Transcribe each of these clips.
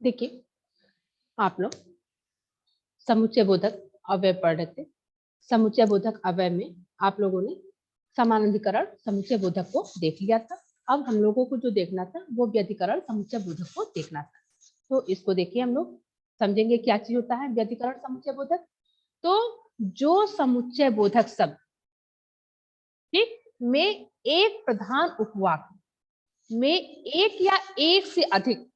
देखिए, आप लोग समुच्चय बोधक अव्यय पढ़ रहे थे। समुच्चय बोधक अव्यय में आप लोगों ने समानाधिकरण समुच्चय बोधक को देख लिया था। अब हम लोगों को जो देखना था वो व्यधिकरण समुच्चय बोधक को देखना था। तो इसको देखिए, हम लोग समझेंगे क्या चीज होता है व्यधिकरण समुच्चय बोधक। तो जो समुच्चय बोधक शब्द ठीक में एक प्रधान उपवाक्य में एक या एक से अधिक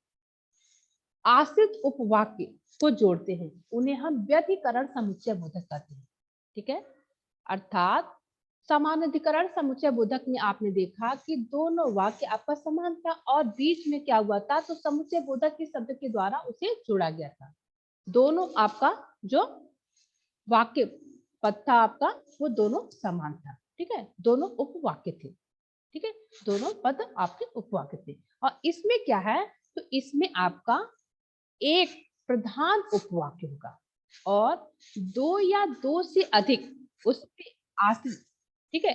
आश्रित उपवाक्य को जोड़ते हैं, उन्हें हम व्यधिकरण समुच्चय बोधक कहते हैं। ठीक है, अर्थात समानाधिकरण समुच्चय बोधक में आपने देखा कि दोनों वाक्य आपस समान था और बीच में क्या हुआ था, तो समुच्चय बोधक के शब्द के द्वारा उसे जोड़ा गया था। दोनों आपका जो वाक्य पद था आपका वो दोनों समान था। ठीक है, दोनों उपवाक्य थे। ठीक है, दोनों पद आपके उपवाक्य थे। और इसमें क्या है, तो इसमें आपका एक प्रधान उपवाक्य होगा और दो या दो से अधिक उस पे आश्रित। ठीक है,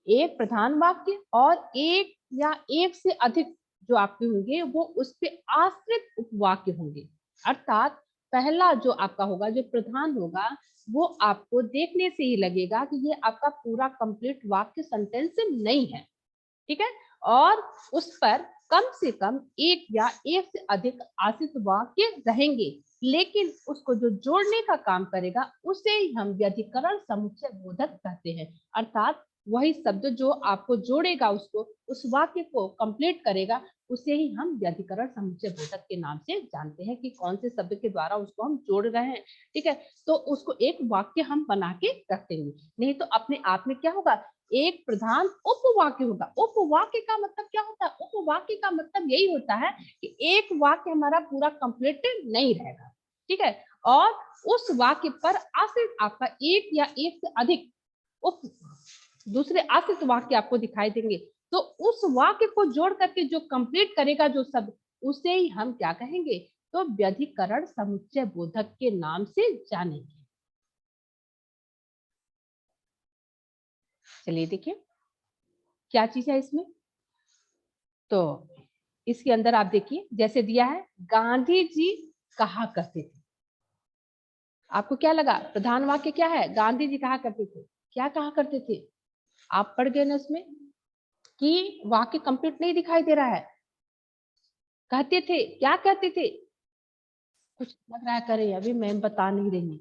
एक प्रधान वाक्य और एक या एक से अधिक जो आपके होंगे वो उस पे आश्रित उपवाक्य होंगे। अर्थात पहला जो आपका होगा, जो प्रधान होगा, वो आपको देखने से ही लगेगा कि ये आपका पूरा कंप्लीट वाक्य सेंटेंस नहीं है। ठीक है, और उस पर कम से कम एक या एक से अधिक आश्रित वाक्य रहेंगे, लेकिन उसको जो जोड़ने का काम करेगा उसे ही हम व्यधिकरण समुच्चय बोधक कहते हैं। अर्थात वही शब्द जो आपको जोड़ेगा, उसको उस वाक्य को कंप्लीट करेगा, उसे ही हम व्यधिकरण समुच्चय बोधक के नाम से जानते हैं कि कौन से शब्द के द्वारा उसको हम जोड़ रहे हैं। ठीक है, तो उसको एक वाक्य हम बना के रखते हैं, नहीं तो अपने आप में क्या होगा, एक प्रधान उपवाक्य होगा। उपवाक्य का मतलब क्या होता है, उपवाक्य का मतलब यही होता है कि एक वाक्य हमारा पूरा कंप्लीट नहीं रहेगा। ठीक है, और उस वाक्य पर आश्रित आपका एक या एक से अधिक उप दूसरे आश्रित वाक्य आपको दिखाई देंगे, तो उस वाक्य को जोड़ करके जो कंप्लीट करेगा जो शब्द, उसे ही हम क्या कहेंगे, तो व्यधिकरण समुच्चय बोधक के नाम से जानेंगे। चलिए देखिए क्या चीज है इसमें। तो इसके अंदर आप देखिए जैसे दिया है, गांधी जी कहा करते थे। आपको क्या लगा, प्रधान वाक्य क्या है, गांधी जी कहा करते थे। क्या कहा करते थे, आप पढ़ गए ना उसमें कि वाक्य कंप्लीट नहीं दिखाई दे रहा है। कहते थे, क्या कहते थे, कुछ लग रहा है करे, अभी मैं बता नहीं रही।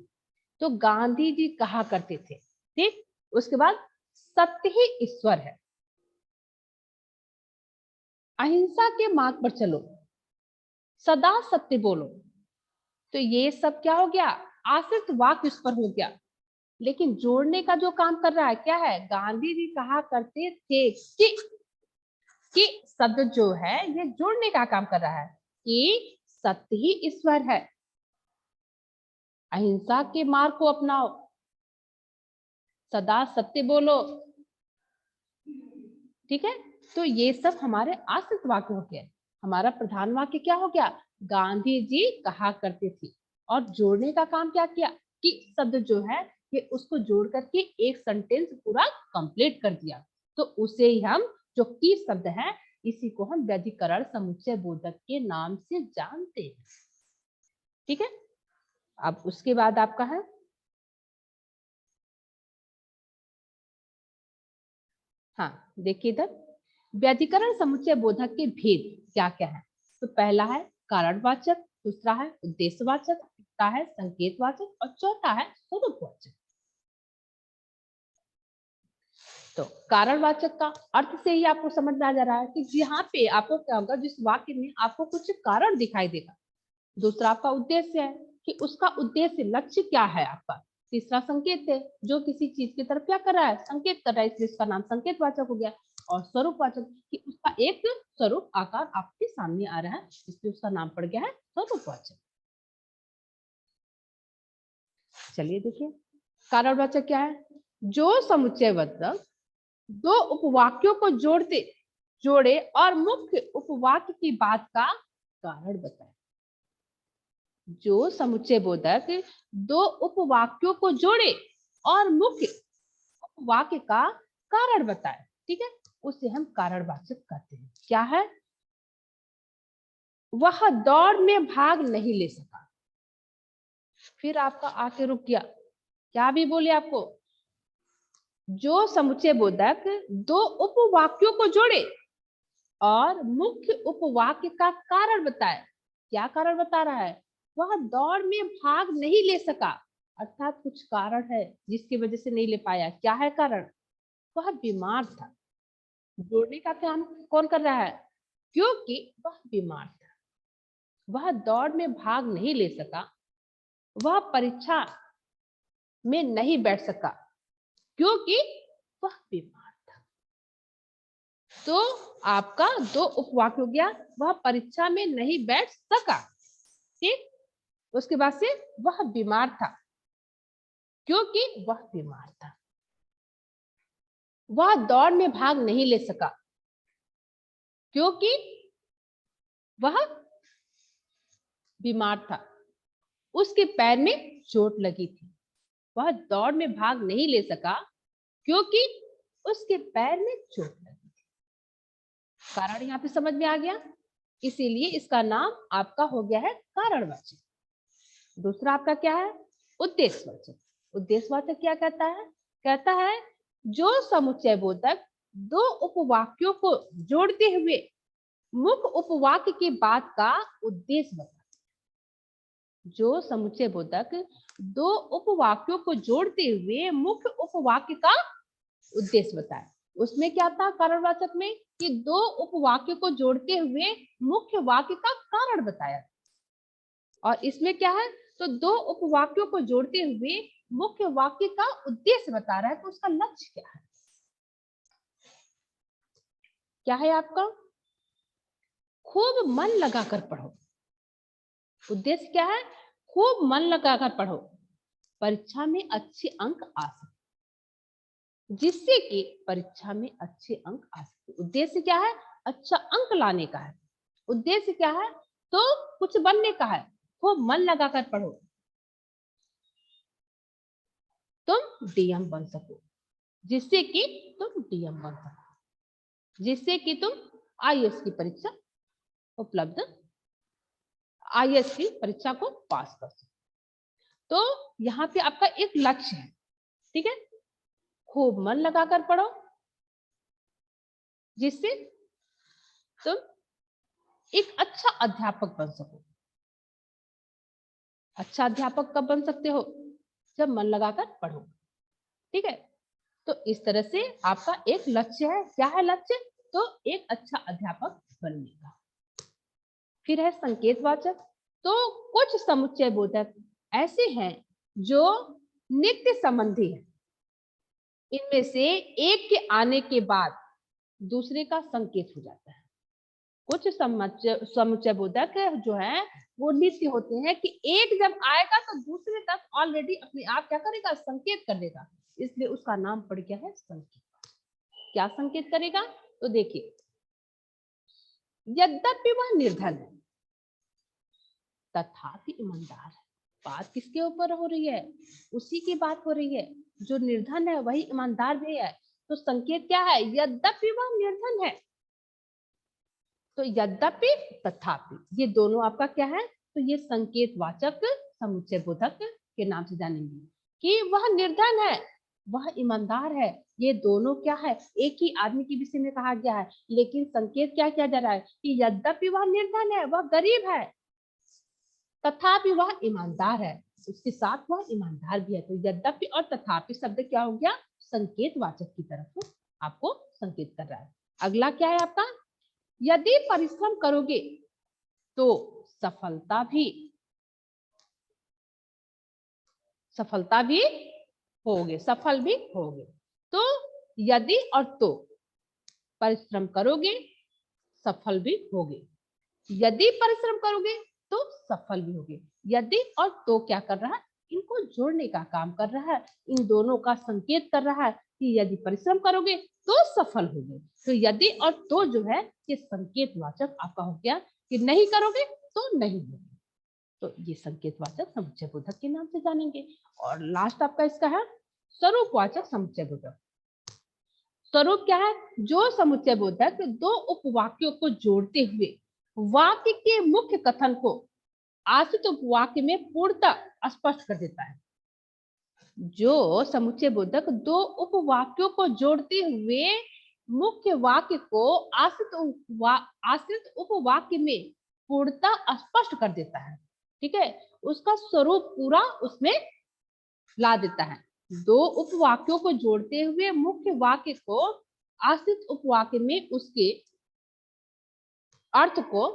तो गांधी जी कहा करते थे। ठीक, उसके बाद सत्य ही ईश्वर है, अहिंसा के मार्ग पर चलो, सदा सत्य बोलो। तो ये सब क्या हो गया, आश्रित वाक्य उस पर हो गया, लेकिन जोड़ने का जो काम कर रहा है क्या है, गांधी जी कहा करते थे कि शब्द जो है ये जोड़ने का काम कर रहा है कि सत्य ही ईश्वर है, अहिंसा के मार्ग को अपनाओ, सदा सत्य बोलो। ठीक है, तो ये सब हमारे आश्रित वाक्य हो गए। हमारा प्रधान वाक्य क्या हो गया, गांधी जी कहा करते थे, और जोड़ने का काम क्या किया कि शब्द जो है ये उसको जोड़ करके एक सेंटेंस पूरा कंप्लीट कर दिया। तो उसे ही हम, जो की शब्द है, इसी को हम व्यधिकरण समुच्चय बोधक के नाम से जानते हैं। ठीक है, अब उसके बाद आपका है, हाँ देखिए इधर, व्यधिकरण समुच्चय बोधक के भेद क्या क्या है। तो पहला है कारणवाचक, दूसरा है उद्देश्यवाचक, तीसरा है संकेतवाचक और चौथा है स्वरूपवाचक। तो कारणवाचक का अर्थ से ही आपको समझ में आ जा रहा है कि यहाँ पे आपको क्या होगा, जिस वाक्य में आपको कुछ कारण दिखाई देगा। दूसरा आपका उद्देश्य है कि उसका उद्देश्य लक्ष्य क्या है आपका। तीसरा संकेत है, जो किसी चीज की तरफ क्या कर रहा है, संकेत कर रहा है, इसलिए इसका नाम संकेतवाचक हो गया। और स्वरूपवाचक कि उसका एक स्वरूप आकार आपके सामने आ रहा है, इसलिए उसका नाम पड़ गया है स्वरूपवाचक। चलिए देखिए, कारणवाचक क्या है, जो समुच्चयवाचक दो उपवाक्यों को जोड़े और मुख्य उपवाक्य की बात का कारण बताए। जो समुच्चय बोधक दो उपवाक्यों को जोड़े और मुख्य उपवाक्य का कारण बताए, ठीक है, उसे हम कारणवाचक कहते हैं। क्या है, वह दौड़ में भाग नहीं ले सका। फिर आपका आके रुक गया। क्या भी बोले आपको? जो समुच्चय बोधक दो उपवाक्यों को जोड़े और मुख्य उपवाक्य का कारण बताए। क्या कारण बता रहा है? वह दौड़ में भाग नहीं ले सका, अर्थात कुछ कारण है जिसकी वजह से नहीं ले पाया। क्या है कारण? वह बीमार था। जोड़ने का काम कौन कर रहा है? क्योंकि वह बीमार था, वह दौड़ में भाग नहीं ले सका, वह परीक्षा में नहीं बैठ सका क्योंकि वह बीमार था। तो आपका दो उपवाक्य हो गया, वह परीक्षा में नहीं बैठ सका। ठीक, उसके बाद से वह बीमार था क्योंकि वह बीमार था, वह दौड़ में भाग नहीं ले सका क्योंकि वह बीमार था, उसके पैर में चोट लगी थी। वह दौड़ में भाग नहीं ले सका क्योंकि उसके पैर में चोट लगी थी। कारण यहाँ पे समझ में आ गया, इसीलिए इसका नाम आपका हो गया है कारणवाचक। दूसरा आपका क्या है? उद्देश्यवाचक। उद्देश्यवाचक क्या कहता है? कहता है जो समुच्चय बोधक दो उपवाक्यों को जोड़ते हुए मुख्य उपवाक्य की बात का उद्देश्य बताता है। जो समुच्चय बोधक दो उपवाक्यों को जोड़ते हुए मुख्य उपवाक्य का उद्देश्य बताए। उसमें क्या था कारणवाचक में? कि दो उपवाक्यों को जोड़ते हुए मुख्य वाक्य का कारण बताया। और इसमें क्या है? तो दो उपवाक्यों को जोड़ते हुए मुख्य वाक्य का उद्देश्य बता रहा है। तो उसका लक्ष्य क्या है? क्या है आपका? खूब मन लगाकर पढ़ो। उद्देश्य क्या है? खूब मन लगाकर पढ़ो, परीक्षा में अच्छे अंक आ सके, जिससे कि परीक्षा में अच्छे अंक आ सके। उद्देश्य क्या है? अच्छा अंक लाने का है। उद्देश्य क्या है? तो कुछ बनने का है। खूब मन लगाकर पढ़ो, तुम डीएम बन सको, जिससे कि तुम डीएम बन सको, जिससे कि तुम आईएएस की परीक्षा उपलब्ध, आईएएस की परीक्षा को पास कर सको। तो यहाँ पे आपका एक लक्ष्य है। ठीक है, खूब मन लगाकर पढ़ो जिससे तुम एक अच्छा अध्यापक बन सको। अच्छा अध्यापक कब बन सकते हो? जब मन लगाकर पढ़ो। ठीक है, तो इस तरह से आपका एक लक्ष्य है। क्या है लक्ष्य? तो एक अच्छा अध्यापक बनने का। फिर है संकेतवाचक। तो कुछ समुच्चय बोधक ऐसे हैं जो नित्य संबंधी है। इनमें से एक के आने के बाद दूसरे का संकेत हो जाता है। कुछ समुच्चय बोधक जो है वो नित्य होते हैं कि एक जब आएगा तो दूसरे तक ऑलरेडी अपने आप क्या करेगा? संकेत कर देगा। इसलिए उसका नाम पड़ गया है संकेत। क्या संकेत करेगा? तो देखिए, यद्यपि वह निर्धन है तथापि ईमानदार है। बात किसके ऊपर हो रही है? उसी की बात हो रही है। जो निर्धन है वही ईमानदार भी है। तो संकेत क्या है? यद्यपि वह निर्धन है। तो यद्यपि तथापि ये दोनों आपका क्या है? तो ये संकेतवाचक समुच्चय बोधक के नाम से जानेंगे कि वह निर्धन है, वह ईमानदार है। ये दोनों क्या है? एक ही आदमी के विषय में कहा गया है, लेकिन संकेत क्या किया जा रहा है? कि यद्यपि वह निर्धन है, वह गरीब है, तथापि वह ईमानदार है, उसके साथ वह ईमानदार भी है। तो यद्यपि और तथापि शब्द क्या हो गया? संकेतवाचक की तरफ आपको संकेत कर रहा है। अगला क्या है आपका? यदि परिश्रम करोगे तो सफलता भी होगे, सफल भी होगे। तो यदि और तो, परिश्रम करोगे सफल भी होगे, यदि परिश्रम करोगे तो सफल भी होगे। यदि और तो क्या कर रहा है? इनको जोड़ने का काम कर रहा है। इन दोनों का संकेत कर रहा है कि यदि परिश्रम करोगे तो सफल होगे। तो यदि और तो जो है ये संकेतवाचक आपका हो गया कि नहीं करोगे तो नहीं होगे। तो ये संकेतवाचक समुच्चय बोधक के नाम से जानेंगे। और लास्ट आपका इसका है स्वरूपवाचक समुच्चय बोधक। स्वरूप क्या है? जो समुच्चय बोधक दो उपवाक्यों को जोड़ते हुए वाक्य के मुख्य कथन को आश्रित उपवाक्य में पूर्णतः स्पष्ट कर देता है। जो समुच्चय बोधक दो उपवाक्यों को जोड़ते हुए मुख्य वाक्य को आश्रित उपवाक्य में पूर्णतः स्पष्ट कर देता है, ठीक है, उसका स्वरूप पूरा उसमें ला देता है। दो उपवाक्यों को जोड़ते हुए मुख्य वाक्य को आश्रित उपवाक्य में उसके अर्थ को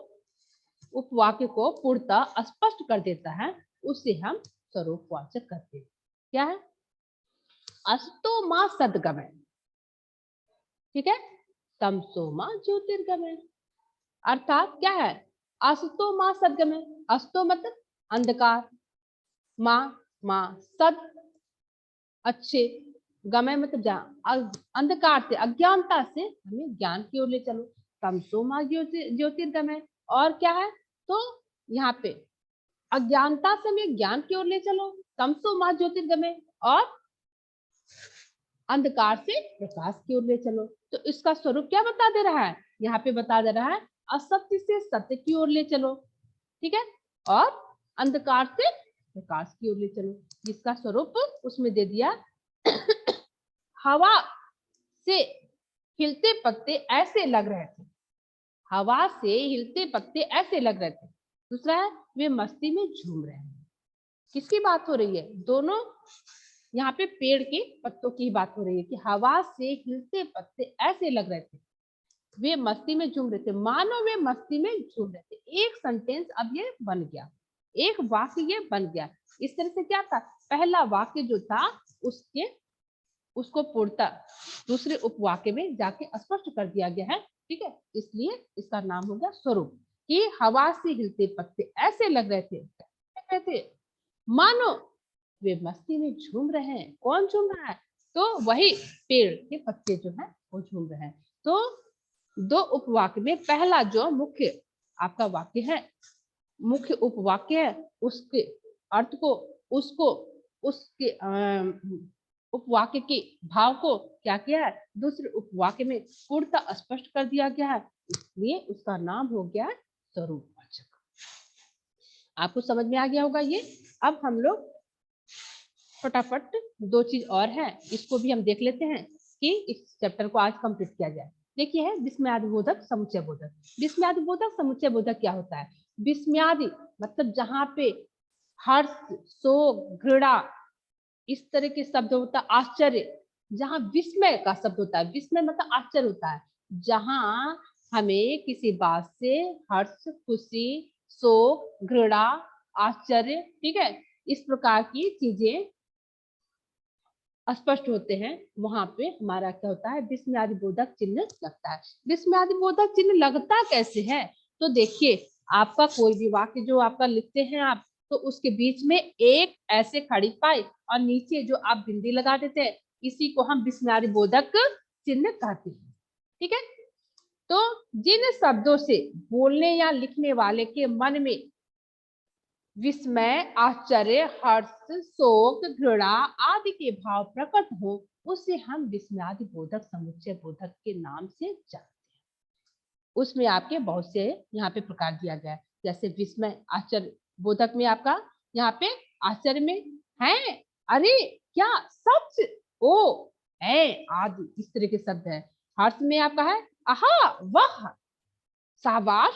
उपवाक्य को पूर्णतः स्पष्ट कर देता है, उसे हम स्वरूपवाचक कहते हैं। क्या है? अस्तो मां सद्गमय, ठीक है, तमसो मां ज्योतिर्गमय। अर्थात क्या है? अस्तो मां सद्गमय, अस्तो मतलब अंधकार, मां सद अच्छे, गमय मतलब अंधकार से अज्ञानता से हमें ज्ञान की ओर ले चलो, तमसो मां ज्योतिर्गमय। और क्या है? तो यहाँ पे अज्ञानता से हमें ज्ञान की ओर ले चलो, तमसो मां ज्योतिर्गमय, और अंधकार से प्रकाश की ओर ले चलो। तो इसका स्वरूप क्या बता दे रहा है? यहाँ पे बता दे रहा है असत्य से सत्य की ओर ले चलो, ठीक है, और अंधकार से प्रकाश की ओर ले चलो। जिसका स्वरूप उसमें दे दिया हवा से हिलते पत्ते ऐसे लग रहे थे, हवा से हिलते पत्ते ऐसे लग रहे थे। दूसरा है वे मस्ती में झूम रहे हैं। किसकी बात हो रही है? दोनों यहाँ पे पेड़ के पत्तों की बात हो रही है कि हवा से हिलते पत्ते ऐसे लग रहे थे, वे मस्ती में झूम रहे थे, मानो वे मस्ती में झूम रहे थे। एक सेंटेंस अब ये बन गया, एक वाक्य ये बन गया। इस तरह से क्या था? पहला वाक्य जो था उसको पूर्णतः दूसरे उपवाक्य में जाके स्पष्ट कर दिया गया है, ठीक है, इसलिए इसका नाम हो गया स्वरूप। कि हवा से हिलते पत्ते ऐसे लग रहे थे मानो वे मस्ती में झूम रहे हैं। कौन झूम रहा है? तो वही पेड़ के पत्ते जो है वो झूम रहे हैं। तो दो उपवाक्य में पहला जो मुख्य आपका वाक्य है, मुख्य उपवाक्य है, उसके अर्थ को उसको उसके उपवाक्य के भाव को क्या किया है? दूसरे उपवाक्य में पूर्णतः स्पष्ट कर दिया गया है, इसलिए उसका नाम हो गया स्वरूपवाचक। आपको समझ में आ गया होगा ये। अब हम लोग फटाफट दो चीज और है, इसको भी हम देख लेते हैं कि इस चैप्टर को आज कंप्लीट किया जाए। देखिए है विस्मयादि बोधक समुच्चय बोधक। विस्मयादि बोधक समुच्चय बोधक क्या होता है? विस्मयादि मतलब जहाँ पे हर्ष, शोक, घृणा इस तरह के शब्द होता है। आश्चर्य, जहाँ विस्मय का शब्द होता है, विस्मय मतलब आश्चर्य होता है, जहाँ हमें किसी बात से हर्ष, खुशी, शोक, घृणा, आश्चर्य, ठीक है, इस प्रकार की चीजें स्पष्ट होते हैं, वहां पे हमारा क्या होता है? विस्मयादि बोधक चिन्ह लगता है। विस्मयादि बोधक चिन्ह लगता कैसे है? तो देखिए, आपका कोई भी वाक्य जो आपका लिखते हैं आप, तो उसके बीच में एक ऐसे खड़ी पाई और नीचे जो आप बिंदी लगा देते हैं, इसी को हम विस्मयादि बोधक चिन्ह कहते हैं, ठीक है। तो जिन शब्दों से बोलने या लिखने वाले के मन में विस्मय, आश्चर्य, हर्ष, शोक, घृणा आदि के भाव प्रकट हो, उसे हम विस्मयादि बोधक समुच्चय बोधक के नाम से जानते हैं। उसमें आपके बहुत से यहाँ पे प्रकार दिया गया है, जैसे विस्मय, आश्चर्य बोधक में आपका यहाँ पे आश्चर्य में है, अरे क्या सच, ओ, है आदि इस तरह के शब्द है। हर्ष में आपका है आहा, वाह, शाबाश,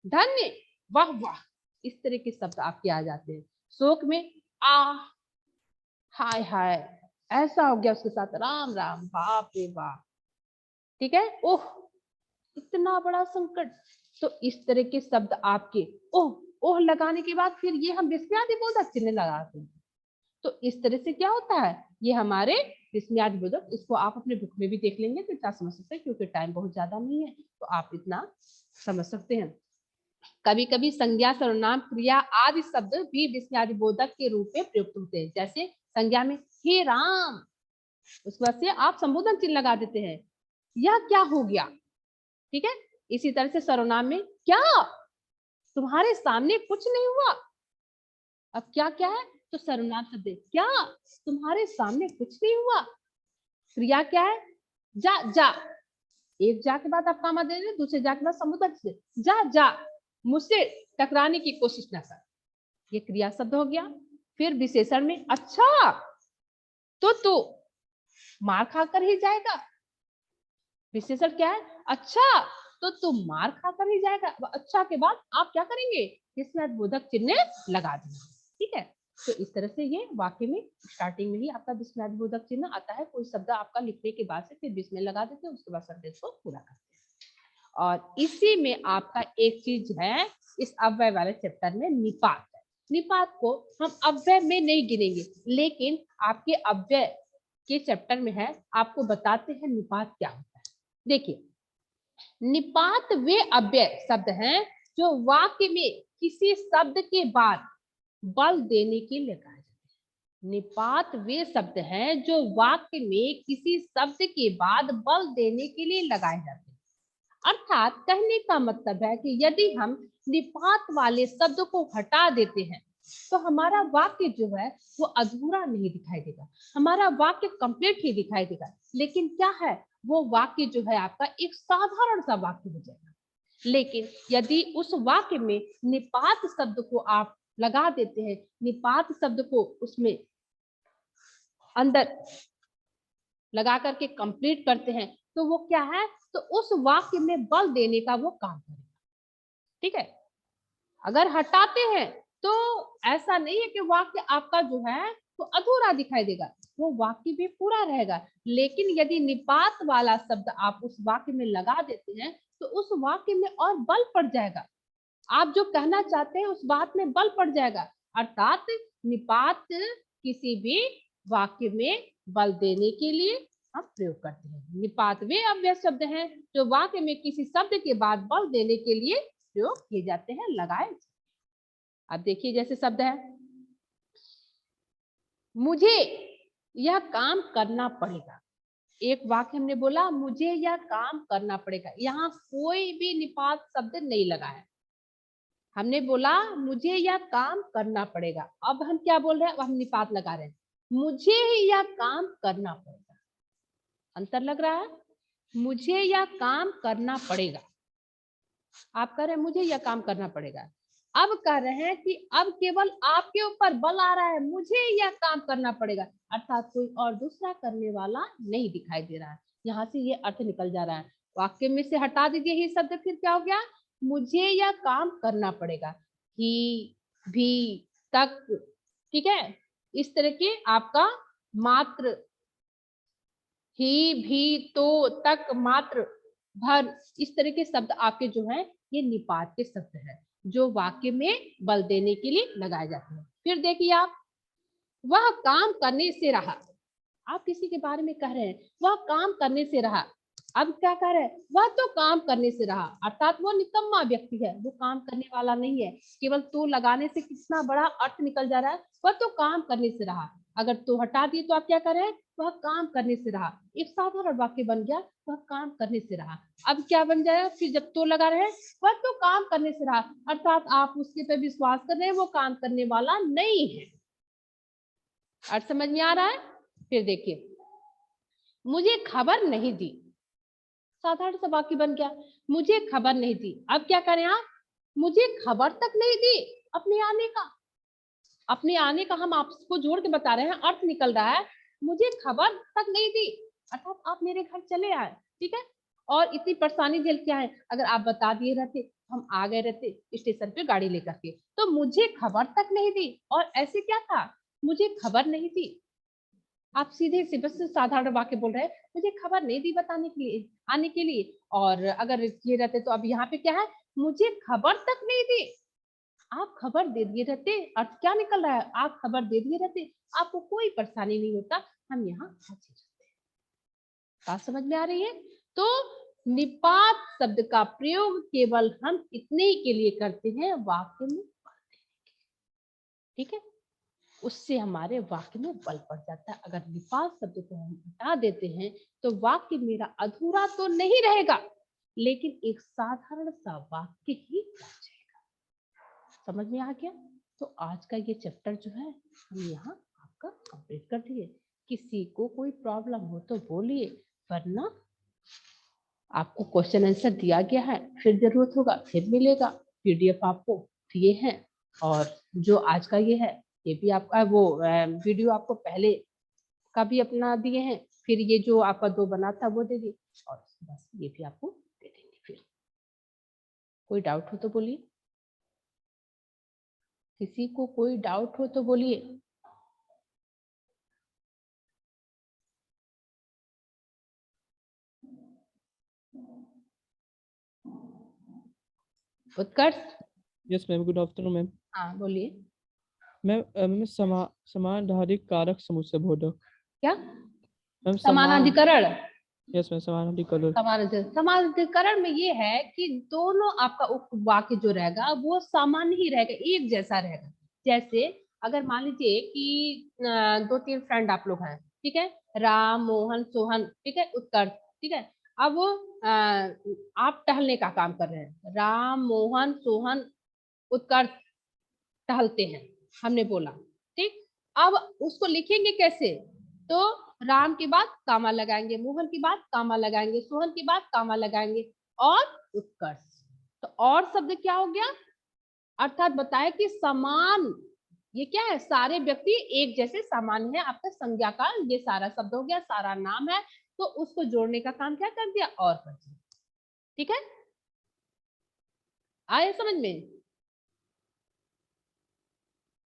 धन्य, वाह वाह, इस तरह के शब्द आपके आ जाते हैं। शोक में आ, हाय हाय, ऐसा हो गया उसके साथ, राम राम, बाप रे बाप, ठीक है, ओह इतना बड़ा संकट। तो इस तरह के शब्द आपके ओह ओह लगाने के बाद फिर ये हम विस्मयादि बोधक चिन्ह लगाते हैं। तो इस तरह से क्या होता है? ये हमारे विस्मयादि बोधक, इसको आप अपने बुक में भी देख लेंगे तो इतना समझ सकते हैं, क्योंकि टाइम बहुत ज्यादा नहीं है, तो आप इतना समझ सकते हैं। कभी कभी संज्ञा, सर्वनाम, क्रिया आदि शब्द भी विस्मयादि बोधक के रूप में प्रयुक्त होते हैं। जैसे संज्ञा में हे राम, उस वजह से आप संबोधन चिन्ह लगा देते हैं, यह क्या हो गया, ठीक है। इसी तरह से सर्वनाम में क्या, तुम्हारे सामने कुछ नहीं हुआ। अब क्या क्या है? तो सर्वनाम शब्द क्या, तुम्हारे सामने कुछ नहीं हुआ। क्रिया क्या है? जा जा, एक जा के बाद आप कामा दे रहे हैं, दूसरे जा के बाद समुद्र से, जा जा मुझसे टकराने की कोशिश ना कर, ये क्रिया शब्द हो गया। फिर विशेषण में अच्छा तो तू मार खाकर ही जाएगा, विशेषण क्या है, अच्छा तो तू मार खाकर ही जाएगा। अच्छा के बाद आप क्या करेंगे, इसमें बोधक चिन्ह लगा देंगे, ठीक है। तो इस तरह से ये वाक्य में स्टार्टिंग में ही आपका विस्मयादिबोधक चिन्ह आता है, कोई शब्द आपका लिखने के बाद से फिर विस्मय लगा देते हैं, उसके बाद सेंटेंस को पूरा करते हैं। और इसी में आपका एक चीज है इस अव्यय वाले चैप्टर में, निपात है। निपात को हम अव्यय में नहीं गिनेंगे, लेकिन आपके अव्यय के चैप्टर में है, आपको बताते हैं निपात क्या होता है। देखिए, निपात वे अव्यय शब्द हैं जो वाक्य में किसी शब्द के बाद बल देने के लिए लगाए जाते हैं। निपात वे शब्द हैं जो वाक्य में किसी शब्द के बाद बल देने के लिए लगाए जाते हैं। अर्थात कहने का मतलब है कि यदि हम निपात वाले शब्द को हटा देते हैं तो हमारा वाक्य जो है वो अधूरा नहीं दिखाई देगा, हमारा वाक्य कंप्लीट ही दिखाई देगा। लेकिन क्या है, वो वाक्य जो है आपका एक साधारण सा वाक्य हो जाएगा। लेकिन यदि उस वाक्य में निपात शब्द को आप लगा देते हैं, निपात शब्द को उसमें अंदर लगा करके कंप्लीट करते हैं, तो वो क्या है, तो उस वाक्य में बल देने का वो काम करेगा, ठीक है। अगर हटाते हैं तो ऐसा नहीं है कि वाक्य आपका जो है तो अधूरा दिखाई देगा, वो वाक्य भी पूरा रहेगा। लेकिन यदि निपात वाला शब्द आप उस वाक्य में लगा देते हैं तो उस वाक्य में और बल पड़ जाएगा, आप जो कहना चाहते हैं उस बात में बल पड़ जाएगा। अर्थात निपात किसी भी वाक्य में बल देने के लिए हम प्रयोग करते हैं। निपात वे अव्यय शब्द हैं जो वाक्य में किसी शब्द के बाद बल देने के लिए प्रयोग किए जाते हैं, लगाए। अब देखिए, जैसे शब्द है मुझे यह काम करना पड़ेगा, एक वाक्य हमने बोला मुझे यह काम करना पड़ेगा, यहाँ कोई भी निपात शब्द नहीं लगा है। हमने बोला मुझे यह काम करना पड़ेगा, अब हम क्या बोल रहे हैं, अब हम निपात लगा रहे हैं, मुझे ही यह काम करना पड़ेगा। अंतर लग रहा है, मुझे यह काम करना पड़ेगा, आप कह रहे हैं मुझे यह काम करना पड़ेगा। अब कह रहे हैं कि अब केवल आपके ऊपर बल आ रहा है, मुझे यह काम करना पड़ेगा, अर्थात कोई और दूसरा करने वाला नहीं दिखाई दे रहा है। यहाँ से ये अर्थ निकल जा रहा है, वाक्य में से हटा दीजिए ही शब्द, फिर क्या हो गया, मुझे यह काम करना पड़ेगा, ही भी तक, ठीक है। इस तरह के आपका मात्र, ही भी तो तक मात्र भर, इस तरह के शब्द आपके जो हैं ये निपात के शब्द हैं जो वाक्य में बल देने के लिए लगाए जाते हैं। फिर देखिए आप, वह काम करने से रहा, आप किसी के बारे में कह रहे हैं वह काम करने से रहा, अब क्या कह रहे हैं, वह तो काम करने से रहा, अर्थात वो निकम्मा व्यक्ति है, वो काम करने वाला नहीं है। केवल तो लगाने से कितना बड़ा अर्थ निकल जा रहा है, वह तो काम करने से रहा। अगर तो हटा दिए तो आप क्या कर रहे हैं, वह काम करने से रहा, एक साधारण वाक्य बन गया, वह काम करने से रहा। अब क्या बन जाएगा, फिर जब तो लगा रहे हैं, वह तो काम करने से रहा, अर्थात आप उसके पे विश्वास कर रहे हैं, वो काम करने वाला नहीं है। अर्थ समझ में आ रहा है। फिर देखिए, मुझे खबर नहीं दी, साधारण सा वाक्य बन गया, मुझे खबर नहीं दी। अब क्या करें आप, मुझे खबर तक नहीं दी अपने आने का, अपने आने का हम आपको जोड़ के बता रहे हैं, अर्थ निकल रहा है मुझे खबर तक नहीं दी, अर्थात आप मेरे घर चले आए, ठीक है। और इतनी परेशानी झेल के आए, अगर आप बता दिए रहते हम आ गए रहते स्टेशन पे गाड़ी लेकर के, तो मुझे खबर तक नहीं दी, और ऐसे क्या था, मुझे खबर नहीं दी। आप सीधे से बस साधारण वाक्य बोल रहे हैं, मुझे खबर नहीं दी बताने के लिए, आने के लिए। और अगर ये रहते तो अब यहाँ पे क्या है, मुझे खबर तक नहीं दी, आप खबर दे दिए रहते, अर्थ क्या निकल रहा है, आप खबर दे दिए रहते, आपको कोई परेशानी नहीं होता, हम यहाँ पहुंचे जाते। बात समझ में आ रही है। तो निपात शब्द का प्रयोग केवल हम इतने ही के लिए करते हैं, वाक्य में, ठीक है, उससे हमारे वाक्य में बल पड़ जाता है। अगर निपात शब्द को हम हटा देते हैं तो वाक्य मेरा अधूरा तो नहीं रहेगा, लेकिन एक साधारण सा वाक्य ही बन जाएगा। समझ में आ गया। तो आज का ये चैप्टर जो है हम यहाँ आपका कंप्लीट कर दिए। किसी को कोई प्रॉब्लम हो तो बोलिए, वरना आपको क्वेश्चन आंसर दिया गया है, फिर जरूरत होगा फिर मिलेगा। पीडीएफ आपको दिए हैं, और जो आज का ये है ये भी आपका वो वीडियो आपको पहले का भी अपना दिए हैं, फिर ये जो आपका 2 बना था वो दे दिए, और बस ये भी आपको दे देंगे। फिर कोई डाउट हो तो बोलिए, किसी को कोई डाउट हो तो बोलिए। Utkarsh, yes ma'am, good afternoon ma'am. हाँ बोलिए। मैम समानाधिक कारक समुच्चय बोधक। क्या? मैम समानाधिकरण। यस मैम, समानाधिकरण। समानाधिकरण में ये है कि दोनों आपका वाक्य जो रहेगा वो समान ही रहेगा, एक जैसा रहेगा। जैसे अगर मान लीजिए कि 2-3 फ्रेंड आप लोग हैं, ठीक है, राम, मोहन, सोहन, ठीक है, उत्कर्ष, ठीक है। अब आप टहलने का काम कर रहे हैं, राम, मोहन, सोहन, उत्कर्ष टहलते हैं, हमने बोला, ठीक। अब उसको लिखेंगे कैसे? तो राम के बाद कामा लगाएंगे, मोहन के बाद कामा लगाएंगे, सोहन के बाद कामा लगाएंगे, और उत्कर्ष। तो और शब्द क्या हो गया? अर्थात बताए कि समान, ये क्या है? सारे व्यक्ति एक जैसे समान है, आपका संज्ञा का ये सारा शब्द हो गया, सारा नाम है, तो उसको जोड़ने का काम क्या कर दिया? और कर दिया। ठीक है, आए समझ में?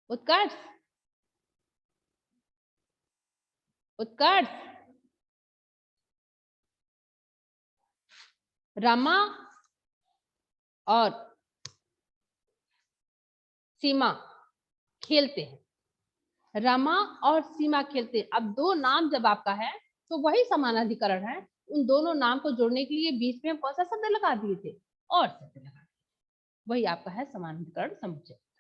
उत्कर्ष, उत्कर्ष, रमा और सीमा खेलते हैं, रमा और सीमा खेलते हैं। अब 2 नाम जब आपका है तो वही समानाधिकरण है, उन दोनों नाम को जोड़ने के लिए बीच में हम कौन सा शब्द लगा दिए थे? और शब्द लगा दिए, वही आपका है समानाधिकरण समुच्चय।